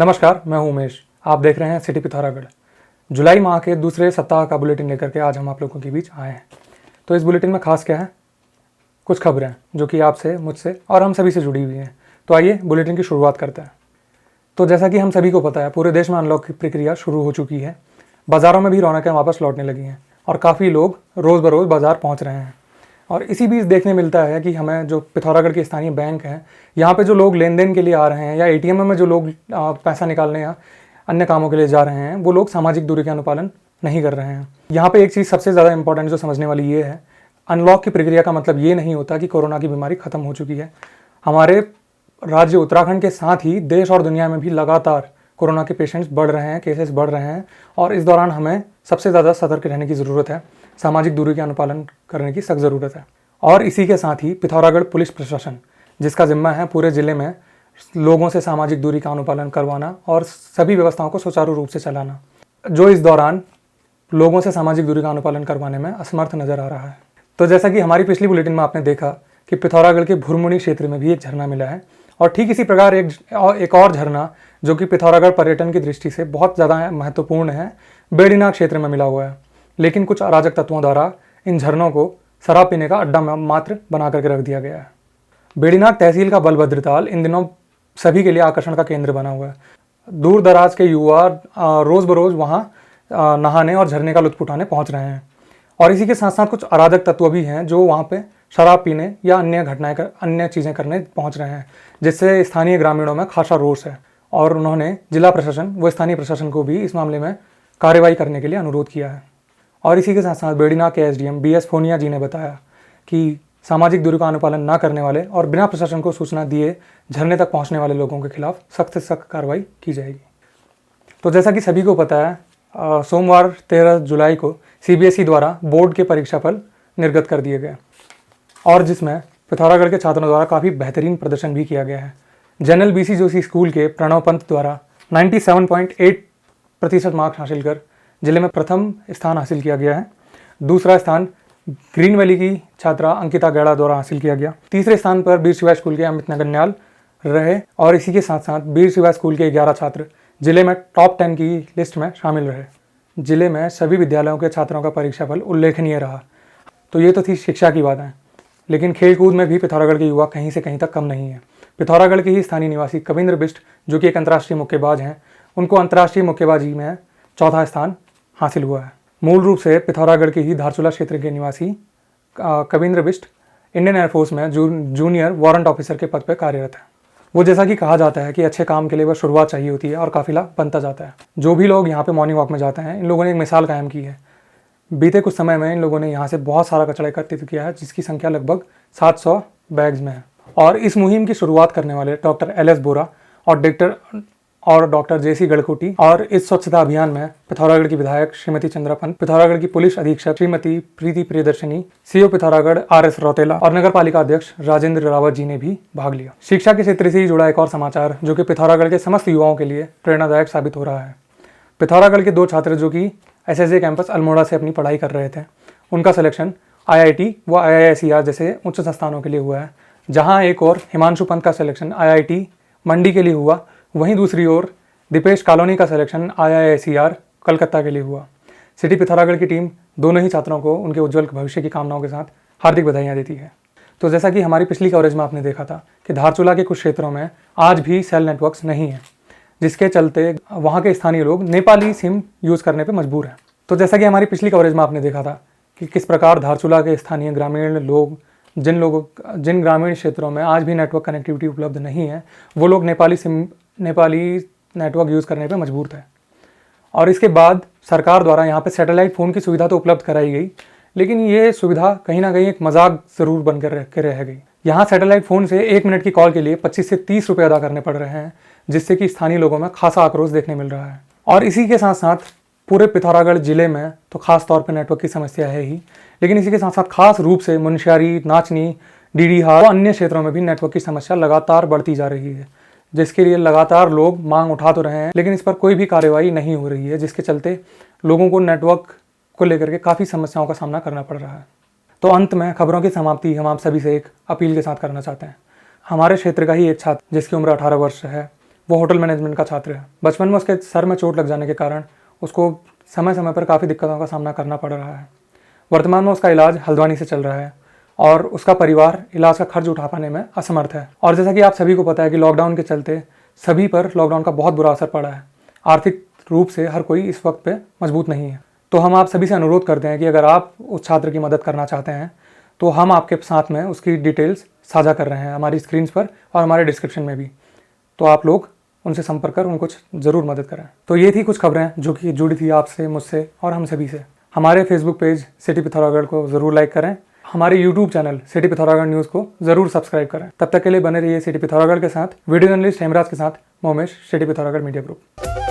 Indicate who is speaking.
Speaker 1: नमस्कार, मैं हूं उमेश। आप देख रहे हैं सिटी पिथौरागढ़। जुलाई माह के दूसरे सप्ताह का बुलेटिन लेकर के आज हम आप लोगों के बीच आए हैं। तो इस बुलेटिन में खास क्या है, कुछ खबरें जो कि आपसे, मुझसे और हम सभी से जुड़ी हुई हैं। तो आइए बुलेटिन की शुरुआत करते हैं। तो जैसा कि हम सभी को पता है, पूरे देश में अनलॉक की प्रक्रिया शुरू हो चुकी है। बाज़ारों में भी रौनकें वापस लौटने लगी हैं और काफ़ी लोग रोज़ बरोज़ बाज़ार पहुँच रहे हैं। और इसी बीच देखने मिलता है कि हमें जो पिथौरागढ़ के स्थानीय बैंक हैं, यहाँ पे जो लोग लेन देन के लिए आ रहे हैं या एटीएम में जो लोग पैसा निकालने या अन्य कामों के लिए जा रहे हैं, वो लोग सामाजिक दूरी का अनुपालन नहीं कर रहे हैं। यहाँ पे एक चीज़ सबसे ज़्यादा इंपॉर्टेंट जो समझने वाली ये है, अनलॉक की प्रक्रिया का मतलब ये नहीं होता कि कोरोना की बीमारी ख़त्म हो चुकी है। हमारे राज्य उत्तराखंड के साथ ही देश और दुनिया में भी लगातार कोरोना के पेशेंट्स बढ़ रहे हैं, केसेस बढ़ रहे हैं और इस दौरान हमें सबसे ज़्यादा सतर्क रहने की ज़रूरत है। सामाजिक दूरी का अनुपालन करने की सख्त ज़रूरत है। और इसी के साथ ही पिथौरागढ़ पुलिस प्रशासन, जिसका जिम्मा है पूरे ज़िले में लोगों से सामाजिक दूरी का अनुपालन करवाना और सभी व्यवस्थाओं को सुचारू रूप से चलाना, जो इस दौरान लोगों से सामाजिक दूरी का अनुपालन करवाने में असमर्थ नज़र आ रहा है। तो जैसा कि हमारी पिछली बुलेटिन में आपने देखा कि पिथौरागढ़ के भुरमुनी क्षेत्र में भी एक झरना मिला है और ठीक इसी प्रकार एक और झरना जो कि पिथौरागढ़ पर्यटन की दृष्टि से बहुत ज़्यादा महत्वपूर्ण है, बेड़ीनाग क्षेत्र में मिला हुआ है। लेकिन कुछ अराजक तत्वों द्वारा इन झरनों को शराब पीने का अड्डा मात्र बना करके रख दिया गया है। बेड़ीनाग तहसील का बलभद्र ताल इन दिनों सभी के लिए आकर्षण का केंद्र बना हुआ है। दूर दराज के युवा रोज़ बरोज़ वहाँ नहाने और झरने का लुत्फ उठाने पहुँच रहे हैं। और इसी के साथ साथ कुछ अराजक तत्व भी हैं जो वहाँ पे शराब पीने या अन्य चीज़ें करने पहुँच रहे हैं, जिससे स्थानीय ग्रामीणों में खासा रोष है और उन्होंने जिला प्रशासन व स्थानीय प्रशासन को भी इस मामले में कार्रवाई करने के लिए अनुरोध किया है। और इसी के साथ साथ बेड़ीनाग के एसडीएम बीएस फोनिया जी ने बताया कि सामाजिक दूरी का अनुपालन न करने वाले और बिना प्रशासन को सूचना दिए झरने तक पहुंचने वाले लोगों के खिलाफ सख्त से सख्त कार्रवाई की जाएगी। तो जैसा कि सभी को पता है, सोमवार 13 जुलाई को सीबीएसई द्वारा बोर्ड के परीक्षाफल निर्गत कर दिए गए और जिसमें पिथौरागढ़ के छात्रों द्वारा काफ़ी बेहतरीन प्रदर्शन भी किया गया है। जनरल बीसी जोशी स्कूल के प्रणव पंत द्वारा 97.8% मार्क्स हासिल कर जिले में प्रथम स्थान हासिल किया गया है। दूसरा स्थान ग्रीन वैली की छात्रा अंकिता गैड़ा द्वारा हासिल किया गया। तीसरे स्थान पर बीर शिवा स्कूल के अमित नगन्याल रहे और इसी के साथ साथ बीर शिवा स्कूल के 11 छात्र जिले में टॉप 10 की लिस्ट में शामिल रहे। जिले में सभी विद्यालयों के छात्रों का परीक्षाफल उल्लेखनीय रहा। तो ये तो थी शिक्षा की बातें, लेकिन खेलकूद में भी पिथौरागढ़ के युवा कहीं से कहीं तक कम नहीं है। पिथौरागढ़ के ही स्थानीय निवासी कविंद्र बिष्ट, जो कि एक अंतर्राष्ट्रीय मुक्केबाज हैं, उनको अंतर्राष्ट्रीय मुक्केबाजी में चौथा स्थान हासिल हुआ है। मूल रूप से पिथौरागढ़ के ही धारचूला क्षेत्र के निवासी कविंद्र बिष्ट इंडियन एयरफोर्स में जूनियर वारंट ऑफिसर के पद पर कार्यरत है। वो जैसा कि कहा जाता है कि अच्छे काम के लिए वह शुरुआत चाहिए होती है और काफिला बनता जाता है। जो भी लोग यहाँ पे मॉर्निंग वॉक में जाते हैं, इन लोगों ने एक मिसाल कायम की है। बीते कुछ समय में इन लोगों ने यहाँ से बहुत सारा कचरा एकत्रित किया है, जिसकी संख्या लगभग 700 बैग्स में है। और इस मुहिम की शुरुआत करने वाले डॉक्टर एल एस बोरा और डॉक्टर जेसी गढ़कोटी और इस स्वच्छता अभियान में पिथौरागढ़ की विधायक श्रीमती चंद्रा पंत, पिथौरागढ़ की पुलिस अधीक्षक श्रीमती प्रीति प्रियदर्शनी, सीओ पिथौरागढ़ आर.एस. रौतेला और नगर पालिका अध्यक्ष राजेंद्र रावत जी ने भी भाग लिया। शिक्षा के क्षेत्र से ही जुड़ा एक और समाचार जो कि पिथौरागढ़ के समस्त युवाओं के लिए प्रेरणादायक साबित हो रहा है। पिथौरागढ़ के 2 छात्र जो कि SSJ कैंपस अल्मोड़ा से अपनी पढ़ाई कर रहे थे, उनका सिलेक्शन IIT व IISER जैसे उच्च संस्थानों के लिए हुआ है। जहाँ एक और हिमांशु पंत का सिलेक्शन IIT मंडी के लिए हुआ, वहीं दूसरी ओर दीपेश कॉलोनी का सिलेक्शन IISER कलकत्ता के लिए हुआ। सिटी पिथौरागढ़ की टीम दोनों ही छात्रों को उनके उज्जवल भविष्य की कामनाओं के साथ हार्दिक बधाइयाँ देती है। तो जैसा कि हमारी पिछली कवरेज में आपने देखा था कि धारचूला के कुछ क्षेत्रों में आज भी सेल नेटवर्क्स नहीं है, जिसके चलते वहाँ के स्थानीय लोग नेपाली सिम यूज़ करने पर मजबूर हैं। तो जैसा कि हमारी पिछली कवरेज में आपने देखा था कि किस प्रकार धारचूला के स्थानीय ग्रामीण लोग, जिन ग्रामीण क्षेत्रों में आज भी नेटवर्क कनेक्टिविटी उपलब्ध नहीं है, वो लोग नेपाली नेटवर्क यूज़ करने पे मजबूर थे। और इसके बाद सरकार द्वारा यहाँ पे सैटेलाइट फ़ोन की सुविधा तो उपलब्ध कराई गई, लेकिन ये सुविधा कहीं ना कहीं एक मजाक ज़रूर बनकर रह गई। यहाँ सैटेलाइट फ़ोन से 1 मिनट की कॉल के लिए 25 से 30 रुपये अदा करने पड़ रहे हैं, जिससे कि स्थानीय लोगों में खासा आक्रोश देखने मिल रहा है। और इसी के साथ साथ पूरे पिथौरागढ़ जिले में तो खास तौर पर नेटवर्क की समस्या है ही, लेकिन इसी के साथ साथ खास रूप से मुनस्यारी, नाचनी, डीडीहार और अन्य क्षेत्रों में भी नेटवर्क की समस्या लगातार बढ़ती जा रही है, जिसके लिए लगातार लोग मांग उठा तो रहे हैं, लेकिन इस पर कोई भी कार्रवाई नहीं हो रही है, जिसके चलते लोगों को नेटवर्क को लेकर के काफ़ी समस्याओं का सामना करना पड़ रहा है। तो अंत में खबरों की समाप्ति हम आप सभी से एक अपील के साथ करना चाहते हैं। हमारे क्षेत्र का ही एक छात्र जिसकी उम्र 18 वर्ष है, वो होटल मैनेजमेंट का छात्र है। बचपन में उसके सर में चोट लग जाने के कारण उसको समय समय पर काफ़ी दिक्कतों का सामना करना पड़ रहा है। वर्तमान में उसका इलाज हल्द्वानी से चल रहा है और उसका परिवार इलाज का खर्च उठा पाने में असमर्थ है। और जैसा कि आप सभी को पता है कि लॉकडाउन के चलते सभी पर लॉकडाउन का बहुत बुरा असर पड़ा है। आर्थिक रूप से हर कोई इस वक्त पे मजबूत नहीं है। तो हम आप सभी से अनुरोध करते हैं कि अगर आप उस छात्र की मदद करना चाहते हैं तो हम आपके साथ में उसकी डिटेल्स साझा कर रहे हैं हमारी स्क्रीन्स पर और हमारे डिस्क्रिप्शन में भी। तो आप लोग उनसे संपर्क कर उनको ज़रूर मदद करें। तो ये थी कुछ खबरें जो कि जुड़ी थी आपसे, मुझसे और हम सभी से। हमारे फेसबुक पेज सिटी पिथौरागढ़ को ज़रूर लाइक करें। हमारे YouTube channel city Pithoragarh news को ज़रूर सब्सक्राइब करें। तब तक के लिए बने रहिए सिटी पिथौरागढ़ के साथ। वीडियो जर्नलिस्ट हेमराज के साथ मोमेश, सिटी पिथौरागढ़ मीडिया ग्रुप।